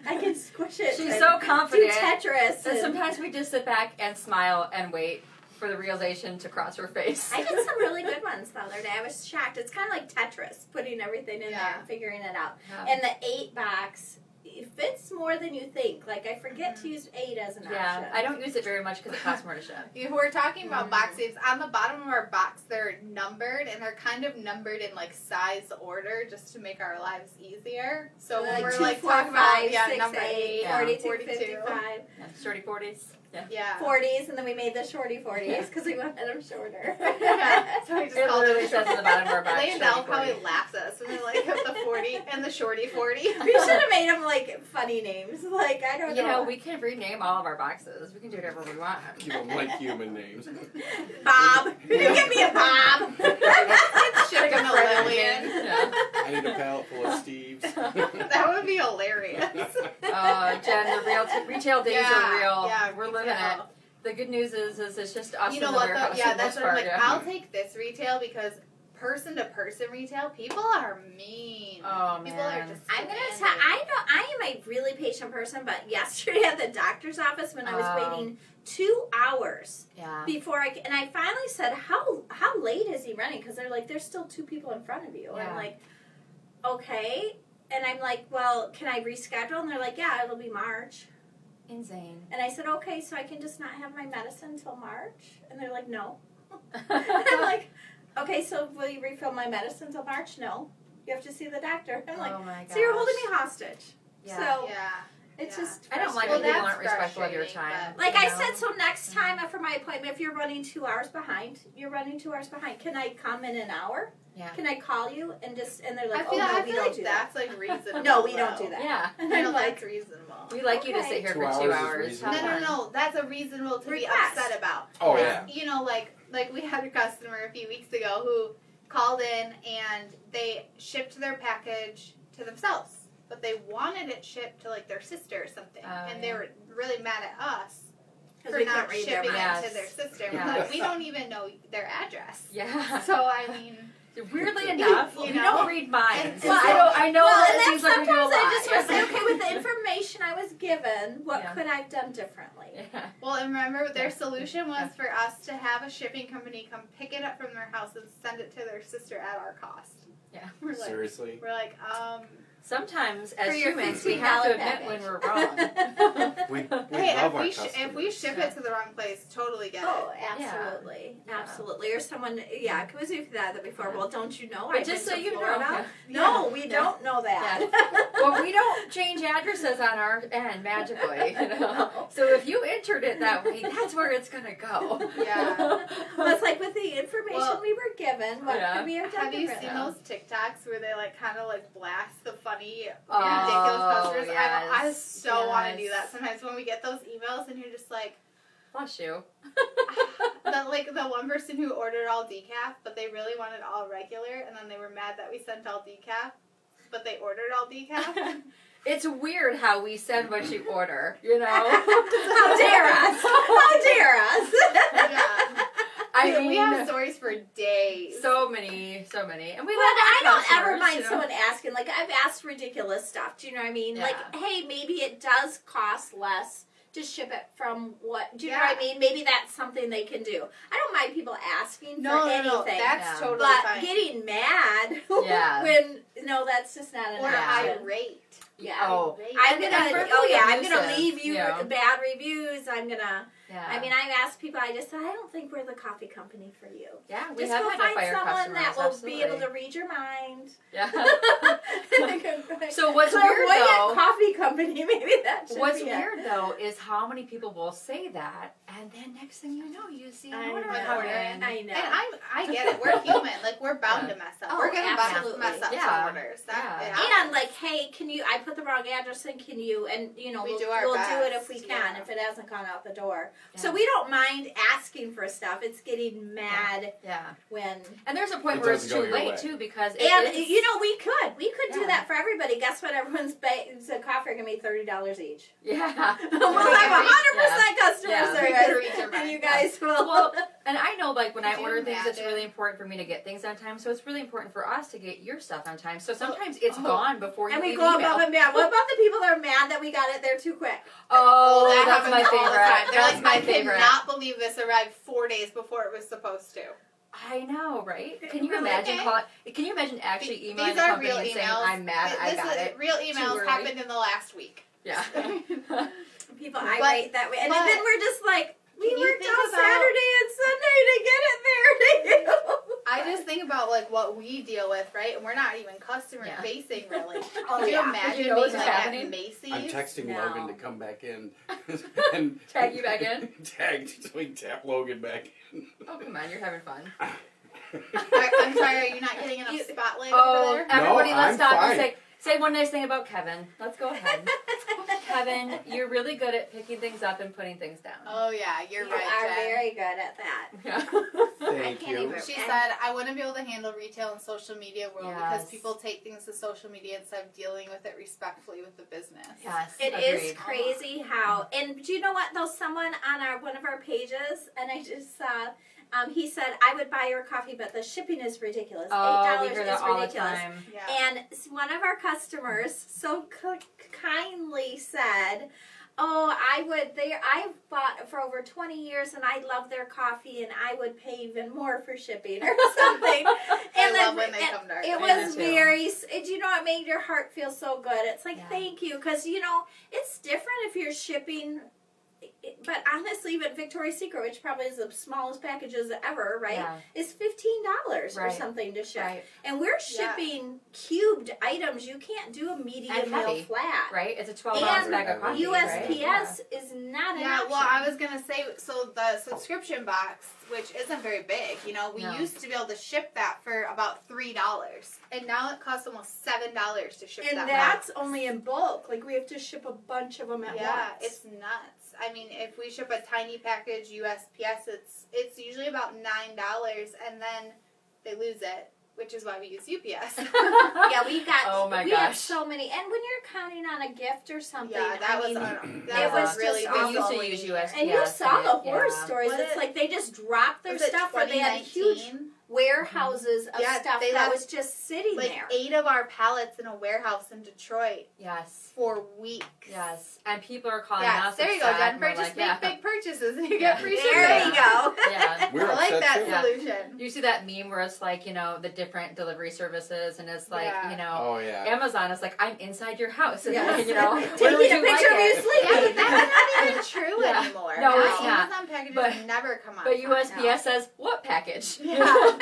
Speaker 1: I can squish it.
Speaker 4: She's
Speaker 1: and
Speaker 4: so
Speaker 1: do
Speaker 4: confident.
Speaker 1: Tetris.
Speaker 4: And
Speaker 1: and-
Speaker 4: sometimes we just sit back and smile and wait for the realization to cross her face.
Speaker 1: I did some really good ones the other day. I was shocked. It's kind of like Tetris, putting everything in there
Speaker 2: Yeah.
Speaker 1: and figuring it out.
Speaker 4: Yeah.
Speaker 1: And the 8 box, it fits more than you think. Like, I forget to use 8 as an
Speaker 4: Yeah,
Speaker 1: option.
Speaker 4: I don't use it very much because it costs more to ship.
Speaker 2: If we're talking about box saves, on the bottom of our box, they're numbered, and they're kind of numbered in like size order just to make our lives easier. So when we're
Speaker 1: 2,
Speaker 2: like
Speaker 1: 4,
Speaker 2: talking
Speaker 1: 5,
Speaker 2: about
Speaker 1: 6,
Speaker 2: number
Speaker 1: 8,
Speaker 2: 8,
Speaker 1: 42,
Speaker 2: 42.
Speaker 1: 55.
Speaker 4: Yeah, shorty 40s. Yeah.
Speaker 2: Yeah.
Speaker 1: 40s, and then we made the shorty 40s because we wanted them shorter.
Speaker 2: Yeah. So we just
Speaker 4: It
Speaker 2: called
Speaker 4: literally
Speaker 2: it.
Speaker 4: says in the bottom of our box.
Speaker 2: Landell
Speaker 4: shorty
Speaker 2: probably
Speaker 4: 40.
Speaker 2: laughs at us when they're like the 40 and the shorty 40.
Speaker 1: We should have made them like funny names. Like, I don't
Speaker 4: You know,
Speaker 1: know.
Speaker 4: we can rename all of our boxes. We can do whatever we want.
Speaker 5: Keep them like human names.
Speaker 1: Bob. You give me a Bob.
Speaker 2: Should have been a
Speaker 4: Friend
Speaker 2: Lillian.
Speaker 4: name. Yeah.
Speaker 5: I need a pallet full of Steves.
Speaker 2: That would be hilarious.
Speaker 4: Jen, the retail days
Speaker 2: Yeah,
Speaker 4: are real.
Speaker 2: yeah,
Speaker 4: We're
Speaker 2: retail.
Speaker 4: living it. The good news is it's just us
Speaker 2: You
Speaker 4: in
Speaker 2: know
Speaker 4: the
Speaker 2: what
Speaker 4: warehouse
Speaker 2: though?
Speaker 4: for
Speaker 2: Yeah,
Speaker 4: the
Speaker 2: that's
Speaker 4: most
Speaker 2: what I'm
Speaker 4: part.
Speaker 2: like.
Speaker 4: Yeah.
Speaker 2: I'll take this retail because person to person retail, people are mean.
Speaker 4: Oh,
Speaker 2: People are
Speaker 4: man.
Speaker 2: just.
Speaker 1: I'm gonna
Speaker 2: demanding.
Speaker 1: tell. I am a really patient person, but yesterday at the doctor's office when I was
Speaker 4: Oh.
Speaker 1: waiting 2 hours
Speaker 4: Yeah.
Speaker 1: before and I finally said, "How late is he running?" Because they're like, "There's still 2 people in front of you." And I'm
Speaker 4: Yeah.
Speaker 1: like, "Okay," and I'm like, "Well, can I reschedule?" And they're like, "Yeah, it'll be March."
Speaker 4: Insane.
Speaker 1: And I said, "Okay, so I can just not have my medicine until March?" And they're like, "No." And I'm like, "Okay, so will you refill my medicine until March?" "No. You have to see the doctor." I'm like,
Speaker 4: oh my god.
Speaker 1: "So you're holding me hostage."
Speaker 4: Yeah.
Speaker 1: So
Speaker 2: Yeah.
Speaker 1: it's
Speaker 2: Yeah.
Speaker 1: just
Speaker 4: I don't like
Speaker 2: Well,
Speaker 4: when people
Speaker 2: that's
Speaker 4: aren't respectful of your
Speaker 2: frustrating,
Speaker 4: time.
Speaker 2: but-
Speaker 1: like
Speaker 4: you
Speaker 1: I
Speaker 4: know?
Speaker 1: said, so next time for my appointment, if you're running 2 hours behind, you're running 2 hours behind. Can I come in an hour?
Speaker 4: Yeah.
Speaker 1: Can I call you and they're
Speaker 2: I
Speaker 1: like,
Speaker 2: feel,
Speaker 1: "Oh no,
Speaker 2: I
Speaker 1: we
Speaker 2: feel
Speaker 1: don't
Speaker 2: like
Speaker 1: do that."
Speaker 2: that's like reasonable.
Speaker 1: No, we don't
Speaker 2: though.
Speaker 1: do that.
Speaker 4: Yeah.
Speaker 1: And
Speaker 2: I
Speaker 1: I'm
Speaker 2: know
Speaker 1: like,
Speaker 2: that's reasonable.
Speaker 4: We like you to
Speaker 1: Okay.
Speaker 4: sit here
Speaker 5: 2
Speaker 4: for
Speaker 5: hours
Speaker 4: 2
Speaker 5: is
Speaker 4: hours.
Speaker 5: reasonable.
Speaker 4: Have fun.
Speaker 2: No. That's a reasonable to
Speaker 1: Request.
Speaker 2: be upset about.
Speaker 5: Oh, yeah.
Speaker 2: You know, like we had a customer a few weeks ago who called in and they shipped their package to themselves, but they wanted it shipped to like their sister or something, and they
Speaker 4: yeah.
Speaker 2: were really mad at us
Speaker 1: 'Cause
Speaker 2: for
Speaker 1: we
Speaker 2: not
Speaker 1: couldn't read their
Speaker 2: shipping it
Speaker 4: minds.
Speaker 2: to their sister.
Speaker 4: Yes.
Speaker 2: We're like, we don't even know their address.
Speaker 4: Yeah.
Speaker 2: So I mean,
Speaker 4: Weirdly enough,
Speaker 2: You
Speaker 4: you
Speaker 2: know?
Speaker 4: don't read minds.
Speaker 2: And-
Speaker 1: Well, given. What
Speaker 4: Yeah.
Speaker 1: could I have done differently?
Speaker 4: Yeah.
Speaker 2: Well, and remember, their
Speaker 4: Yeah.
Speaker 2: solution was for us to have a shipping company come pick it up from their house and send it to their sister at our cost.
Speaker 4: Yeah.
Speaker 2: We're like,
Speaker 5: Seriously?
Speaker 4: Sometimes,
Speaker 1: For
Speaker 4: as
Speaker 1: your
Speaker 4: humans, we
Speaker 1: $15
Speaker 4: have to admit
Speaker 1: package.
Speaker 4: when we're wrong.
Speaker 3: We
Speaker 2: hey,
Speaker 3: love our
Speaker 2: if we ship it to the wrong place, totally get
Speaker 1: Oh,
Speaker 2: it.
Speaker 1: absolutely,
Speaker 4: Yeah.
Speaker 1: absolutely. Or someone, because we've had that before.
Speaker 4: Yeah.
Speaker 1: Well, don't you know?
Speaker 4: But
Speaker 1: I've
Speaker 4: just
Speaker 1: been
Speaker 4: so
Speaker 1: to
Speaker 4: you know,
Speaker 1: Florida.
Speaker 2: yeah.
Speaker 1: No, we
Speaker 4: Yeah.
Speaker 1: don't know that.
Speaker 4: Well, we don't change addresses on our end magically, you know. So if you entered it that way, that's where it's gonna go.
Speaker 2: Yeah.
Speaker 1: Well, it's like with the information
Speaker 2: Well,
Speaker 1: we were given. What
Speaker 4: Yeah.
Speaker 1: could we have done
Speaker 2: Have you
Speaker 1: differently?
Speaker 2: seen those TikToks where they kind of blast the funny,
Speaker 4: Oh,
Speaker 2: ridiculous customers? I
Speaker 4: yes.
Speaker 2: so want to do
Speaker 4: Yes.
Speaker 2: that sometimes when we get those emails and you're just like,
Speaker 4: Bless you.
Speaker 2: the one person who ordered all decaf, but they really wanted all regular, and then they were mad that we sent all decaf, but they ordered all decaf.
Speaker 4: It's weird how we send what you order, you know?
Speaker 1: How dare us? How dare us?
Speaker 2: Yeah.
Speaker 4: I mean,
Speaker 2: we have stories for days.
Speaker 4: so many, and we
Speaker 1: But
Speaker 4: love
Speaker 1: I
Speaker 4: our
Speaker 1: don't ever
Speaker 4: customers,
Speaker 1: mind
Speaker 4: you know?
Speaker 1: someone asking. Like, I've asked ridiculous stuff. Do you know what I mean?
Speaker 4: Yeah.
Speaker 1: Like, hey, maybe it does cost less to ship it from what? Do you know
Speaker 2: Yeah.
Speaker 1: what I mean? Maybe that's something they can do. I don't mind people asking
Speaker 2: no,
Speaker 1: for
Speaker 2: no,
Speaker 1: anything.
Speaker 2: no, that's
Speaker 4: Yeah.
Speaker 2: totally
Speaker 1: but
Speaker 2: fine.
Speaker 1: getting mad
Speaker 4: Yeah.
Speaker 1: when that's just not an
Speaker 2: Or
Speaker 1: option.
Speaker 2: irate.
Speaker 1: Yeah.
Speaker 4: Oh,
Speaker 1: I'm
Speaker 4: And
Speaker 1: gonna.
Speaker 4: verbally
Speaker 1: Oh yeah, I'm gonna
Speaker 4: abusive,
Speaker 1: leave you
Speaker 4: yeah.
Speaker 1: bad reviews. I'm gonna.
Speaker 4: yeah.
Speaker 1: I mean, I've asked people. I just said I don't think we're the coffee company for you.
Speaker 4: Yeah, we
Speaker 1: Just
Speaker 4: have
Speaker 1: go
Speaker 4: had to
Speaker 1: find
Speaker 4: fire
Speaker 1: someone
Speaker 4: customers,
Speaker 1: that will
Speaker 4: absolutely.
Speaker 1: be able to read your mind.
Speaker 4: Yeah. So what's weird
Speaker 1: Clairvoyant
Speaker 4: though?
Speaker 1: coffee company. Maybe that should
Speaker 4: What's
Speaker 1: be it.
Speaker 4: weird though is how many people will say that, and then next thing you know, you see an
Speaker 1: I
Speaker 4: order
Speaker 1: know.
Speaker 4: coming in.
Speaker 1: I know.
Speaker 2: And I get it. We're human. We're bound
Speaker 4: Yeah.
Speaker 2: to mess up.
Speaker 1: Oh,
Speaker 2: We're gonna
Speaker 1: absolutely.
Speaker 2: mess up
Speaker 4: Yeah.
Speaker 2: some orders. That,
Speaker 4: Yeah.
Speaker 2: it happens.
Speaker 1: And hey, can you? I put the wrong address in. Can you? And
Speaker 2: We
Speaker 1: we'll
Speaker 2: do our
Speaker 1: do it if
Speaker 2: best,
Speaker 1: we can.
Speaker 2: yeah.
Speaker 1: If it hasn't gone out the door.
Speaker 4: Yeah.
Speaker 1: So we don't mind asking for stuff. It's getting mad
Speaker 4: Yeah.
Speaker 1: when.
Speaker 4: And there's a point
Speaker 5: It
Speaker 4: where it's
Speaker 5: doesn't go
Speaker 4: too
Speaker 5: your
Speaker 4: late
Speaker 5: way.
Speaker 4: too because it
Speaker 1: And
Speaker 4: is,
Speaker 1: we could do
Speaker 4: Yeah.
Speaker 1: that for everybody. Guess what? Everyone's the coffee are gonna be $30 each.
Speaker 4: Yeah.
Speaker 1: We'll have 100% customer
Speaker 4: Yeah.
Speaker 2: We could
Speaker 1: service,
Speaker 2: read your
Speaker 1: and
Speaker 2: mind.
Speaker 1: you guys will.
Speaker 4: Well, and I know when I
Speaker 2: Could you
Speaker 4: order things, it's
Speaker 2: imagine?
Speaker 4: really important for me to get things on time. So it's really important for us to get your stuff on time. So sometimes it's gone before you
Speaker 1: And we
Speaker 4: leave
Speaker 1: go
Speaker 4: email.
Speaker 1: above and beyond. What about the people that are mad that we got it there too quick?
Speaker 4: Oh,
Speaker 2: that
Speaker 4: that's
Speaker 2: happens
Speaker 4: my
Speaker 2: all the
Speaker 4: favorite.
Speaker 2: time. They're
Speaker 4: That's
Speaker 2: like,
Speaker 4: my
Speaker 2: I
Speaker 4: favorite.
Speaker 2: cannot believe this arrived 4 days before it was supposed to.
Speaker 4: I know, right? Can you
Speaker 1: Really?
Speaker 4: imagine?
Speaker 2: Okay.
Speaker 4: Can you imagine actually emailing
Speaker 2: These
Speaker 4: the
Speaker 2: are
Speaker 4: company
Speaker 2: real
Speaker 4: and saying,
Speaker 2: emails.
Speaker 4: "I'm mad, I
Speaker 2: This
Speaker 4: got
Speaker 2: is,
Speaker 4: it."
Speaker 2: real emails
Speaker 4: early.
Speaker 2: happened in the last week.
Speaker 4: Yeah.
Speaker 1: People
Speaker 2: But-
Speaker 1: irate that way, and
Speaker 2: but-
Speaker 1: then we're just like, we
Speaker 2: Can you
Speaker 1: worked
Speaker 2: think
Speaker 1: all
Speaker 2: about-
Speaker 1: Saturday and Sunday to get it there to you.
Speaker 2: I just think about what we deal with, right? And we're not even customer
Speaker 4: Yeah.
Speaker 2: facing really.
Speaker 1: Oh,
Speaker 2: Could you
Speaker 1: yeah.
Speaker 2: imagine
Speaker 4: You know what's
Speaker 2: being
Speaker 4: happening?
Speaker 2: at Macy's?
Speaker 5: I'm texting
Speaker 1: No.
Speaker 5: Logan to come back in. and
Speaker 4: Tag you back in?
Speaker 5: Tag so we can tap Logan back in.
Speaker 4: Oh, come on, you're having fun.
Speaker 2: I'm sorry, are you not getting enough spotlight over
Speaker 4: Oh,
Speaker 2: there?
Speaker 4: everybody,
Speaker 5: No,
Speaker 4: let's
Speaker 5: I'm
Speaker 4: stop
Speaker 5: fine.
Speaker 4: and say one nice thing about Kevin. Let's go ahead. Kevin, you're really good at picking things up and putting things down.
Speaker 2: Oh yeah, you're
Speaker 1: You
Speaker 2: right,
Speaker 1: are
Speaker 2: Jen.
Speaker 1: very good at that.
Speaker 4: Yeah.
Speaker 5: Thank
Speaker 1: can't
Speaker 5: you.
Speaker 1: even-
Speaker 2: She said, I wouldn't be able to handle retail and social media world because
Speaker 4: Yes.
Speaker 2: people take things to social media instead of dealing with it respectfully with the business.
Speaker 4: Yes.
Speaker 1: It is
Speaker 4: agreed.
Speaker 1: crazy how, and do you know what? Though someone on one of our pages, and I just saw, he said, "I would buy your coffee, but the shipping is ridiculous.
Speaker 4: Oh, we
Speaker 1: $8
Speaker 4: hear
Speaker 1: is
Speaker 4: that all the
Speaker 1: ridiculous."
Speaker 4: time.
Speaker 2: Yeah.
Speaker 1: And one of our customers so kindly said, "Oh, I've bought for over 20 years, and I love their coffee, and I would pay even more for shipping or something."
Speaker 2: I love when they come to our
Speaker 1: It
Speaker 2: place.
Speaker 1: was
Speaker 4: I do too.
Speaker 1: very, you know, it made your heart feel so good. It's like,
Speaker 4: Yeah.
Speaker 1: thank you, because you know it's different if you're shipping. But honestly, even Victoria's Secret, which probably is the smallest packages ever, right,
Speaker 4: Yeah.
Speaker 1: is $15 or
Speaker 4: Right.
Speaker 1: something to ship.
Speaker 4: Right.
Speaker 1: And we're shipping cubed items. You can't do a medium
Speaker 4: And
Speaker 1: meal
Speaker 4: heavy.
Speaker 1: flat.
Speaker 4: Right? It's a 12-ounce
Speaker 1: And
Speaker 4: bag of coffee.
Speaker 1: USPS is not an
Speaker 2: Yeah,
Speaker 1: option.
Speaker 2: well, I was gonna say, so the subscription box, which isn't very big, you know, we
Speaker 4: No.
Speaker 2: used to be able to ship that for about $3, and now it costs almost $7 to ship
Speaker 1: And
Speaker 2: that.
Speaker 1: that's only in bulk. Like, we have to ship a bunch of them at
Speaker 2: Yeah,
Speaker 1: once.
Speaker 2: it's nuts. I mean, if we ship a tiny package USPS, it's usually about $9, and then they lose it, which is why we use UPS.
Speaker 1: Yeah, we got.
Speaker 4: Oh my
Speaker 1: we have
Speaker 4: gosh.
Speaker 1: so many, and when you're counting on a gift or something,
Speaker 2: Yeah, that
Speaker 1: I
Speaker 2: was
Speaker 1: mean,
Speaker 2: that
Speaker 1: it was
Speaker 2: really
Speaker 1: just
Speaker 2: big.
Speaker 1: awful.
Speaker 4: We used to
Speaker 2: going
Speaker 4: use
Speaker 2: in.
Speaker 4: USPS.
Speaker 1: and you saw the horror
Speaker 4: yeah.
Speaker 1: stories.
Speaker 2: Was
Speaker 1: it's
Speaker 2: it-
Speaker 1: like they just dropped their
Speaker 2: Was it
Speaker 1: stuff, or they had huge.
Speaker 2: 2019?
Speaker 1: warehouses of
Speaker 2: Yeah,
Speaker 1: stuff
Speaker 2: they
Speaker 1: that
Speaker 2: had,
Speaker 1: was just sitting
Speaker 2: like
Speaker 1: there.
Speaker 2: 8 of our pallets in a warehouse in Detroit
Speaker 4: Yes.
Speaker 2: for weeks.
Speaker 4: Yes. And people are calling
Speaker 2: Yes,
Speaker 4: us.
Speaker 2: there you go,
Speaker 4: upset, and
Speaker 2: Jennifer.
Speaker 4: we're
Speaker 2: Just
Speaker 4: like,
Speaker 2: make big purchases and you get free shipping.
Speaker 1: There you go.
Speaker 4: Yeah.
Speaker 5: We're
Speaker 2: I like
Speaker 5: upset
Speaker 2: that
Speaker 5: too.
Speaker 4: Yeah.
Speaker 2: solution.
Speaker 4: You see that meme where it's like, the different delivery services, and it's like,
Speaker 2: Yeah.
Speaker 5: Oh yeah.
Speaker 4: Amazon is like, I'm inside your house. And
Speaker 1: Yes.
Speaker 4: where would
Speaker 1: Taking a
Speaker 4: you like
Speaker 1: picture of you
Speaker 4: it?
Speaker 1: sleeping.
Speaker 2: Yeah, but that's not even true
Speaker 4: Yeah.
Speaker 2: anymore.
Speaker 4: No,
Speaker 2: Now,
Speaker 4: it's not.
Speaker 2: Amazon packages
Speaker 4: But-
Speaker 2: never come on
Speaker 4: But
Speaker 2: time.
Speaker 4: USPS says, what package?
Speaker 2: Yeah.